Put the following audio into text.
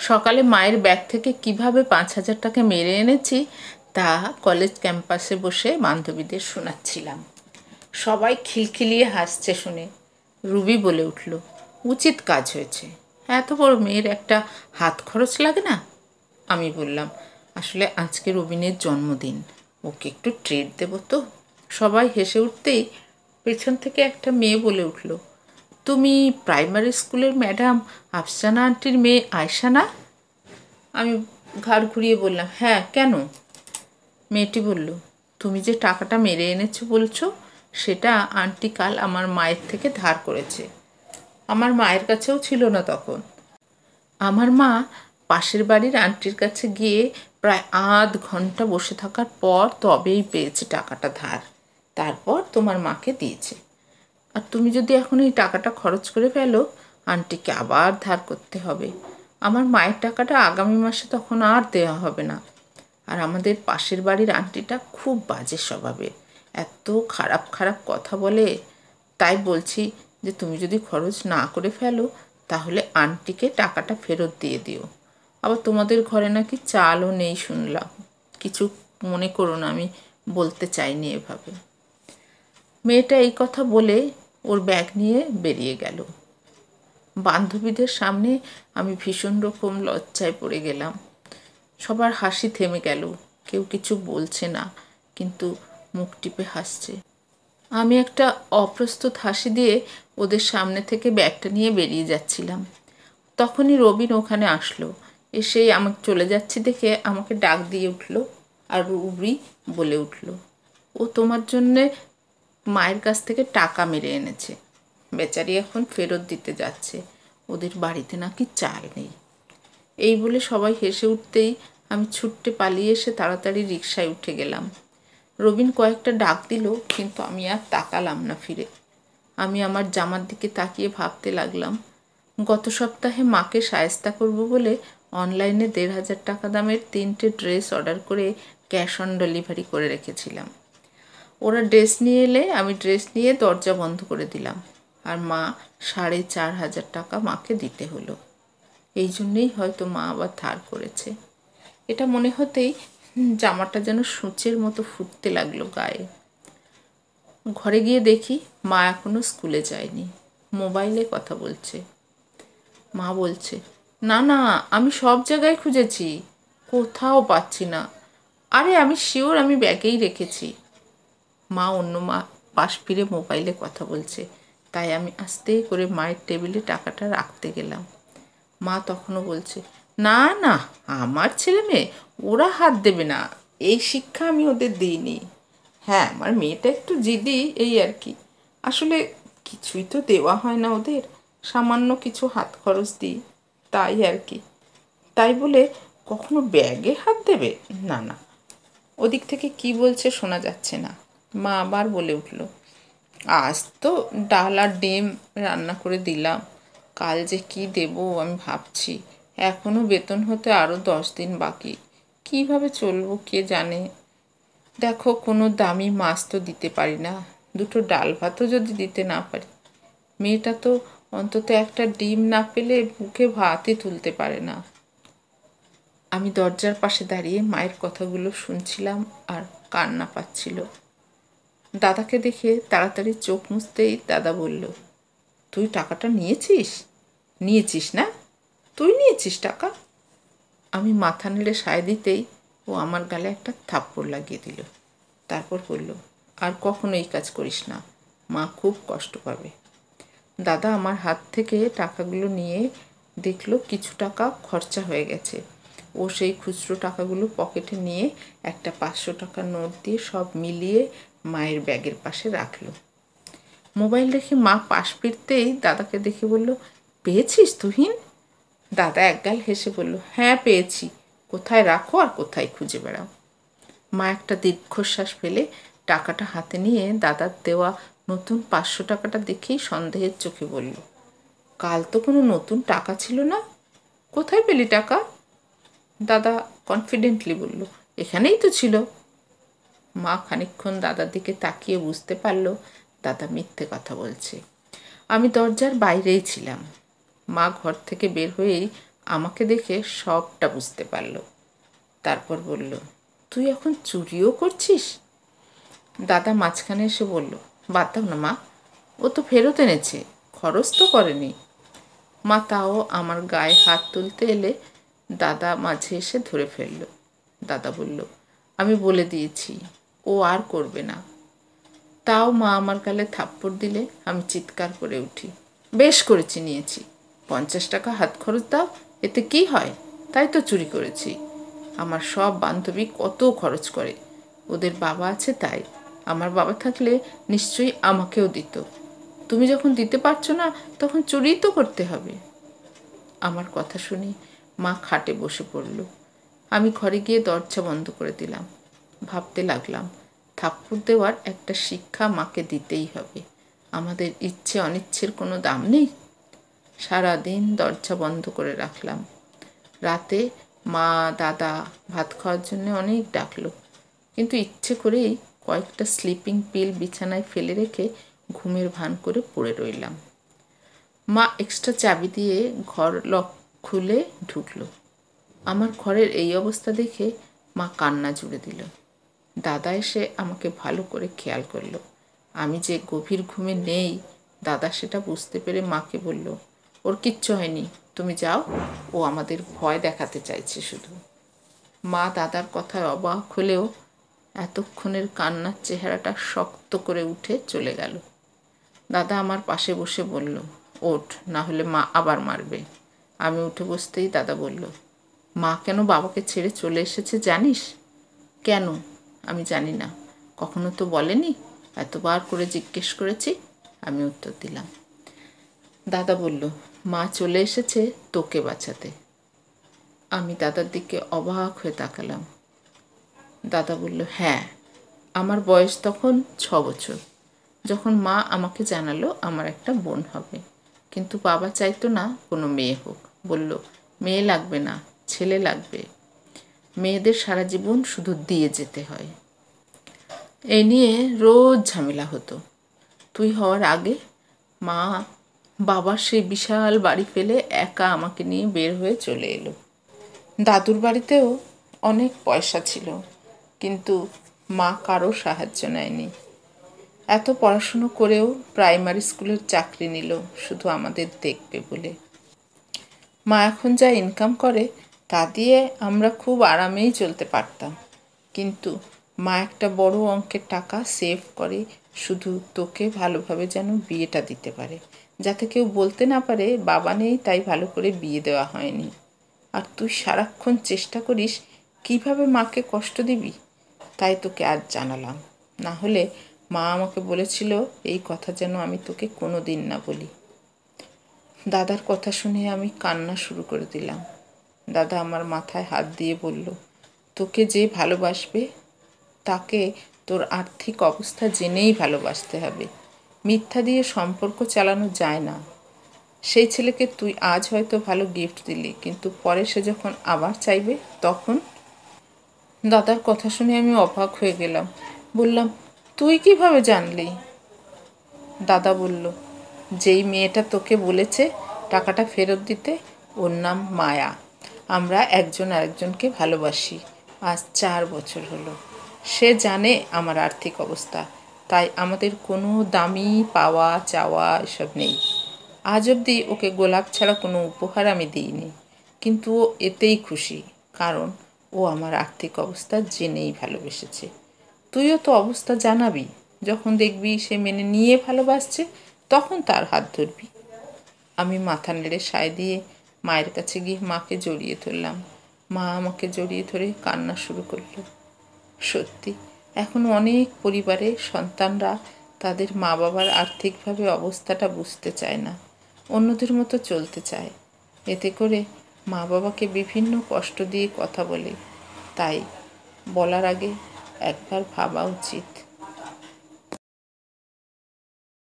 সকালে মায়ের ব্যাগ থেকে কিভাবে 5,000 টাকা মেরে এনেছি তা কলেজ ক্যাম্পাসে বসে বান্ধবীদের শোনাচ্ছিলাম। সবাই খিলখিলিয়ে হাসছে শুনে। রুবি বলে উঠল, উচিত কাজ হয়েছে। এত বড় মেয়ের একটা হাত খরচ লাগে না? আমি বললাম, আসলে আজকে রবিনের জন্মদিন, ওকে একটু ট্রিট দেবো তো। সবাই হেসে উঠতেই পেছন থেকে একটা মেয়ে বলে উঠল, তুমি প্রাইমারি স্কুলের ম্যাডাম আফসানা আন্টির মেয়ে আয়শা না? আমি ঘাড় ঘুরিয়ে বললাম, হ্যাঁ, কেন? মেয়েটি বলল, তুমি যে টাকাটা মেরে এনেছো বলছো, সেটা আন্টি কাল আমার মায়ের থেকে ধার করেছে। আমার মায়ের কাছেও ছিল না তখন। আমার মা পাশের বাড়ির আন্টির কাছে গিয়ে প্রায় 8 ঘন্টা বসে থাকার পর তবেই পেয়েছে টাকাটা ধার। তারপর তোমার মাকে দিয়েছে। আর তুমি যদি এখন এই টাকাটা খরচ করে ফেলো, আন্টিকে আবার ধার করতে হবে। আমার মায়ের টাকাটা আগামী মাসে তখন আর দেওয়া হবে না। আর আমাদের পাশের বাড়ির আন্টিটা খুব বাজে স্বভাবের, এত খারাপ খারাপ কথা বলে। তাই বলছি যে তুমি যদি খরচ না করে ফেলো, তাহলে আন্টিকে টাকাটা ফেরত দিয়ে দিও। আবার তোমাদের ঘরে নাকি চালও নেই শুনলাম। কিছু মনে করো না, আমি বলতে চাইনি এভাবে। মেয়েটা এই কথা বলে ওর ব্যাগ নিয়ে বেরিয়ে গেল। বান্ধবীদের সামনে আমি ভীষণ রকম লজ্জায় পড়ে গেলাম। সবার হাসি থেমে গেল, কেউ কিছু বলছে না, কিন্তু মুখ টিপে হাসছে। আমি একটা অপ্রস্তুত হাসি দিয়ে ওদের সামনে থেকে ব্যাগটা নিয়ে বেরিয়ে যাচ্ছিলাম। তখনই রবিন ওখানে আসলো। এসেই আমাকে চলে যাচ্ছি দেখে আমাকে ডাক দিয়ে উঠল, আর রুবি বলে উঠল, ও তোমার জন্যে মায়ের কাছ থেকে টাকা মেরে এনেছে। বেচারি এখন ফেরত দিতে যাচ্ছে, ওদের বাড়িতে নাকি চাল নেই। এই বলে সবাই হেসে উঠতেই আমি ছুট্টে পালিয়ে এসে তাড়াতাড়ি রিকশায় উঠে গেলাম। রবিন কয়েকটা ডাক দিল, কিন্তু আমি আর তাকালাম না ফিরে। আমি আমার জামার দিকে তাকিয়ে ভাবতে লাগলাম, গত সপ্তাহে মাকে শায়েস্তা করব বলে অনলাইনে 1,500 টাকা দামের 3টে ড্রেস অর্ডার করে ক্যাশ অন ডেলিভারি করে রেখেছিলাম। ওরা ড্রেস নিয়ে এলে আমি ড্রেস নিয়ে দরজা বন্ধ করে দিলাম, আর মা 4,500 টাকা মাকে দিতে হলো। এই জন্যেই হয়তো মা আবার ধার করেছে। এটা মনে হতেই জামাটা যেন সূচের মতো ফুটতে লাগলো গায়ে। ঘরে গিয়ে দেখি মা এখনো স্কুলে যায়নি, মোবাইলে কথা বলছে। মা বলছে, না না, আমি সব জায়গায় খুঁজেছি, কোথাও পাচ্ছি না। আরে আমি শিওর আমি ব্যাগেই রেখেছি। মা অন্য পাশ ফিরে মোবাইলে কথা বলছে, তাই আমি আস্তে করে মায়ের টেবিলে টাকাটা রাখতে গেলাম। মা তখনও বলছে, না না, আমার ছেলে মেয়ে, ওরা হাত দেবে না, এই শিক্ষা আমি ওদের দিইনি। হ্যাঁ, আমার মেয়েটা একটু জিদি, এই আর কি। আসলে কিছুই তো দেওয়া হয় না ওদের, সামান্য কিছু হাত খরচ দিই, তাই আর কি। তাই বলে কখনো ব্যাগে হাত দেবে? না না। ওদিক থেকে কি বলছে শোনা যাচ্ছে না। মা আবার বলে উঠল, আজ তো ডাল আর ডিম রান্না করে দিলাম, কাল যে কি দেব আমি ভাবছি। এখনো বেতন হতে আরও 10 দিন বাকি, কিভাবে চলবো কে জানে। দেখো, কোনো দামি মাছ তো দিতে পারি না, দুটো ডাল ভাতও যদি দিতে না পারি। মেয়েটা তো অন্তত একটা ডিম না পেলে মুখে ভাতই তুলতে পারে না। আমি দরজার পাশে দাঁড়িয়ে মায়ের কথাগুলো শুনছিলাম আর কান্না পাচ্ছিল। দাদাকে দেখে তাড়াতাড়ি চোখ মুছতেই দাদা বলল, তুই টাকাটা নিয়েছিস? নিয়েছিস না? তুই নিয়েছিস টাকা? আমি মাথা নেড়ে সায় দিতেই ও আমার গালে একটা থাপ্পড় লাগিয়ে দিল। তারপর বলল, আর কখনো এই কাজ করিস না, মা খুব কষ্ট পাবে। দাদা আমার হাত থেকে টাকাগুলো নিয়ে দেখলো কিছু টাকা খরচা হয়ে গেছে। ও সেই খুচরো টাকাগুলো পকেটে নিয়ে একটা 500 টাকার নোট দিয়ে সব মিলিয়ে মায়ের ব্যাগের পাশে রাখলো। মোবাইল রেখে মা পাশ ফিরতেই দাদাকে দেখে বলল, পেয়েছিস তুহিন? দাদা একগাল হেসে বলল, হ্যাঁ পেয়েছি, কোথায় রাখো আর কোথায় খুঁজে বেড়াও। মা একটা দীর্ঘশ্বাস ফেলে টাকাটা হাতে নিয়ে দাদার দেওয়া নতুন 500 টাকাটা দেখেই সন্দেহের চোখে বলল, কাল তো কোনো নতুন টাকা ছিল না, কোথায় পেলি টাকা? দাদা কনফিডেন্টলি বলল, এখানেই তো ছিল। মা খানিকক্ষণ দাদার দিকে তাকিয়ে বুঝতে পারল দাদা মিথ্যে কথা বলছে। আমি দরজার বাইরেই ছিলাম। মা ঘর থেকে বের হয়েই আমাকে দেখে সবটা বুঝতে পারল। তারপর বলল, তুই এখন চুরিও করছিস? দাদা মাঝখানে এসে বলল, বাদ দাও না মা, ও তো ফেরত এনেছে, খরচ তো করেনি। মা তাও আমার গায়ে হাত তুলতে এলে দাদা মাঝে এসে ধরে ফেলল। দাদা বলল, আমি বলে দিয়েছি, ও আর করবে না। তাও মা আমার গালে থাপ্পড় দিলে আমি চিৎকার করে উঠি, বেশ করেছি, নিয়েছি, 50 টাকা হাত খরচ দাও, এতে কি হয়? তাই তো চুরি করেছি। আমার সব বান্ধবী কত খরচ করে, ওদের বাবা আছে তাই, আমার বাবা থাকলে নিশ্চয়ই আমাকেও দিত। তুমি যখন দিতে পারছো না তখন চুরিই তো করতে হবে। আমার কথা শুনে মা খাটে বসে পড়ল। আমি ঘরে গিয়ে দরজা বন্ধ করে দিলাম। ভাবতে লাগলাম, থাপ্পড় দেওয়ার একটা শিক্ষা মাকে দিতেই হবে। আমাদের ইচ্ছে অনিচ্ছের কোনো দাম নেই। সারাদিন দরজা বন্ধ করে রাখলাম। রাতে মা দাদা ভাত খাওয়ার জন্য অনেক ডাকলো, কিন্তু ইচ্ছে করেই কয়েকটা স্লিপিং পিল বিছানায় ফেলে রেখে ঘুমের ভান করে পড়ে রইলাম। মা এক্সট্রা চাবি দিয়ে ঘর লক খুলে ঢুকলো। আমার ঘরের এই অবস্থা দেখে মা কান্না জুড়ে দিল। দাদা এসে আমাকে ভালো করে খেয়াল করলো। আমি যে গভীর ঘুমে নেই দাদা সেটা বুঝতে পেরে মাকে বলল, ওর কিচ্ছু হয়নি, তুমি যাও, ও আমাদের ভয় দেখাতে চাইছে শুধু। মা দাদার কথায় অবাক হলেও এতক্ষণের কান্নার চেহারাটা শক্ত করে উঠে চলে গেল। দাদা আমার পাশে বসে বলল, ওঠ, না হলে মা আবার মারবে। আমি উঠে বসতেই দাদা বলল, মা কেন বাবাকে ছেড়ে চলে এসেছে জানিস? কেন? আমি জানি না, কখনো তো বলেনি, এতবার করে জিজ্ঞেস করেছি। আমি উত্তর দিলাম। দাদা বলল, মা চলে এসেছে তোকে বাঁচাতে। আমি দাদার দিকে অবাক হয়ে তাকালাম। দাদা বলল, হ্যাঁ, আমার বয়স তখন 6 বছর, যখন মা আমাকে জানালো আমার একটা বোন হবে। কিন্তু বাবা চাইতো না কোনো মেয়ে হোক, বলল, মেয়ে লাগবে না, ছেলে লাগবে, মেয়েদের সারা জীবন শুধু দিয়ে যেতে হয়। এই নিয়ে রোজ ঝামেলা হতো। তুই হওয়ার আগে মা বাবার সেই বিশাল বাড়ি ফেলে একা আমাকে নিয়ে বের হয়ে চলে এলো। দাদুর বাড়িতেও অনেক পয়সা ছিল, কিন্তু মা কারো সাহায্য নেয়নি। এত পড়াশুনো করেও প্রাইমারি স্কুলের চাকরি নিল শুধু আমাদের দেখবে বলে। মা এখন যা ইনকাম করে তা দিয়ে আমরা খুব আরামেই চলতে পারতাম, কিন্তু মা একটা বড় অঙ্কের টাকা সেভ করে শুধু তোকে ভালোভাবে যেন বিয়েটা দিতে পারে, যাতে কেউ বলতে না পারে বাবা নেই তাই ভালো করে বিয়ে দেওয়া হয়নি। আর তুই সারাক্ষণ চেষ্টা করিস কিভাবে মাকে কষ্ট দিবি, তাই তোকে আজ জানালাম। না হলে মা আমাকে বলেছিল এই কথা যেন আমি তোকে কোনো দিন না বলি। দাদার কথা শুনে আমি কান্না শুরু করে দিলাম। দাদা আমার মাথায় হাত দিয়ে বলল, তোকে যে ভালোবাসবে তাকে তোর আর্থিক অবস্থা জেনেই ভালোবাসতে হবে, মিথ্যা দিয়ে সম্পর্ক চালানো যায় না। সেই ছেলেকে তুই আজ হয়তো ভালো গিফট দিলি, কিন্তু পরে সে যখন আবার চাইবে তখন। দাদার কথা শুনে আমি অবাক হয়ে গেলাম। বললাম, তুই কিভাবে জানলি? দাদা বলল, যেই মেয়েটা তোকে বলেছে টাকাটা ফেরত দিতে, ওর নাম মায়া। আমরা একজন আরেকজনকে ভালোবাসি, আজ 4 বছর হলো। সে জানে আমার আর্থিক অবস্থা, তাই আমাদের কোনো দামি পাওয়া চাওয়া এসব নেই। আজ অবধি ওকে গোলাপ ছাড়া কোনো উপহার আমি দিইনি, কিন্তু ও এতেই খুশি, কারণ ও আমার আর্থিক অবস্থা জেনেই ভালোবেসেছে। তুইও তো অবস্থা জানাবি, যখন দেখবি সে মেনে নিয়ে ভালোবাসছে তখন তার হাত ধরবি। আমি মাথা নেড়ে সায় দিয়ে মায়ের কাছে গিয়ে মাকে জড়িয়ে ধরলাম। মা আমাকে জড়িয়ে ধরে কান্না শুরু করলো। সত্যি, এখন অনেক পরিবারে সন্তানরা তাদের মা বাবার আর্থিকভাবে অবস্থাটা বুঝতে চায় না, অন্যদের মতো চলতে চায়। এতে করে মা বাবাকে বিভিন্ন কষ্ট দিয়ে কথা বলে। তাই বলার আগে একবার ভাবা উচিত।